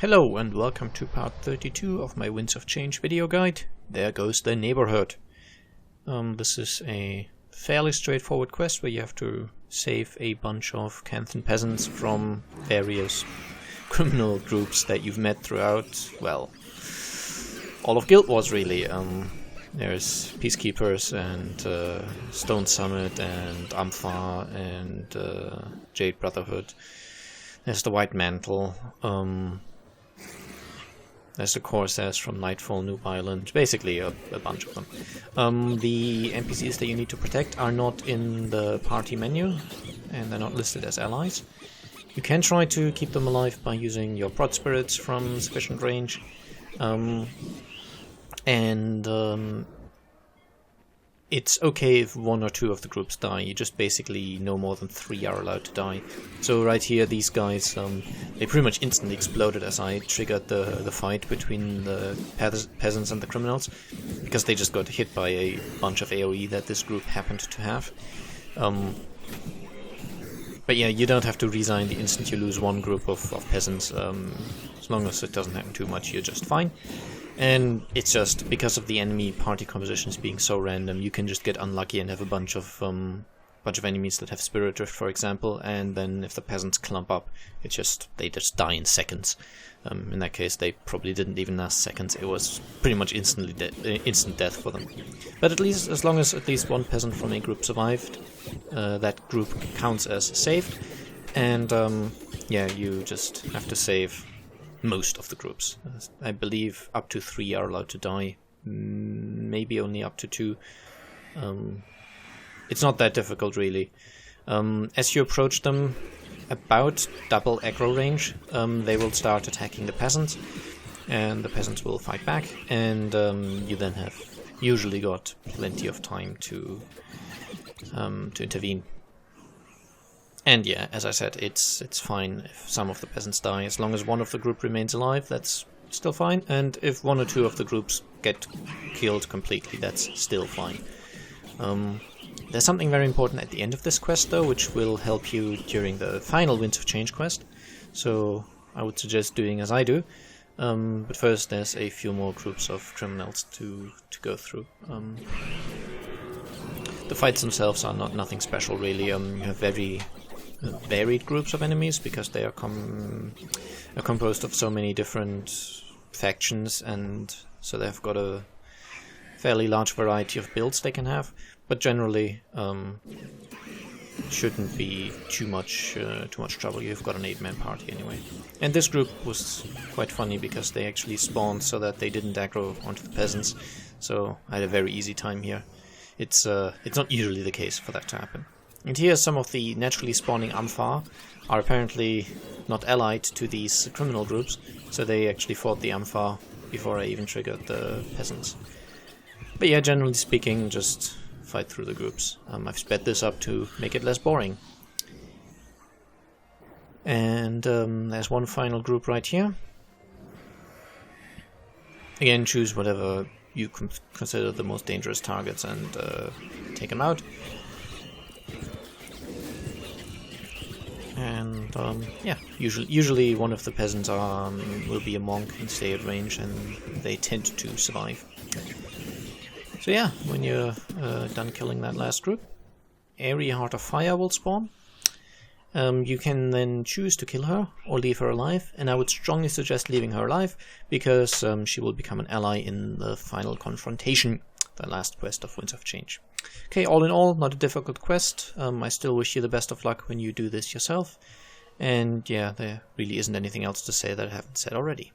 Hello and welcome to part 32 of my Winds of Change video guide. There goes the neighborhood. This is a fairly straightforward quest where you have to save a bunch of Canthan peasants from various criminal groups that you've met throughout, well, all of Guild Wars really. There's Peacekeepers and Stone Summit and Amphar and Jade Brotherhood. There's the White Mantle. There's the Corsairs from Nightfall, New Island, basically a bunch of them. The NPCs that you need to protect are not in the party menu, and they're not listed as allies. You can try to keep them alive by using your Prot spirits from sufficient range, it's okay if one or two of the groups die. You just basically no more than 3 are allowed to die. So right here, these guys, they pretty much instantly exploded as I triggered the fight between the peasants and the criminals, because they just got hit by a bunch of AoE that this group happened to have. But yeah, you don't have to resign the instant you lose one group of peasants. As long as it doesn't happen too much, you're just fine. And it's just because of the enemy party compositions being so random, you can just get unlucky and have a bunch of enemies that have Spirit Drift, for example, and then if the peasants clump up, they just die in seconds. In that case, they probably didn't even last seconds. It was pretty much instant death for them. But at least, as long as at least one peasant from a group survived, that group counts as saved. And yeah, you just have to save most of the groups. I believe up to 3 are allowed to die, maybe only up to 2. It's not that difficult really. As you approach them about double aggro range, they will start attacking the peasants, and the peasants will fight back, and you then have usually got plenty of time to intervene. And yeah, as I said, it's fine if some of the peasants die, as long as one of the group remains alive, that's still fine. And if 1 or 2 of the groups get killed completely, that's still fine. There's something very important at the end of this quest though, which will help you during the final Winds of Change quest. So I would suggest doing as I do. But first there's a few more groups of criminals to go through. The fights themselves are nothing special really. You have very varied groups of enemies because they are composed of so many different factions, and so they've got a fairly large variety of builds they can have. But generally, shouldn't be too much trouble. You've got an 8-man party anyway. And this group was quite funny because they actually spawned so that they didn't aggro onto the peasants. So I had a very easy time here. It's not usually the case for that to happen. And here some of the naturally spawning Amphar are apparently not allied to these criminal groups, so they actually fought the Amphar before I even triggered the peasants. But yeah, generally speaking, just fight through the groups. I've sped this up to make it less boring. And there's one final group right here. Again, choose whatever you consider the most dangerous targets and take them out. And yeah, usually one of the peasants will be a monk and stay at range, and they tend to survive. So yeah, when you're done killing that last group, Airy Heart of Fire will spawn. You can then choose to kill her or leave her alive, and I would strongly suggest leaving her alive because she will become an ally in the final confrontation, the last quest of Winds of Change. Okay, all in all, not a difficult quest. I still wish you the best of luck when you do this yourself. And yeah, there really isn't anything else to say that I haven't said already.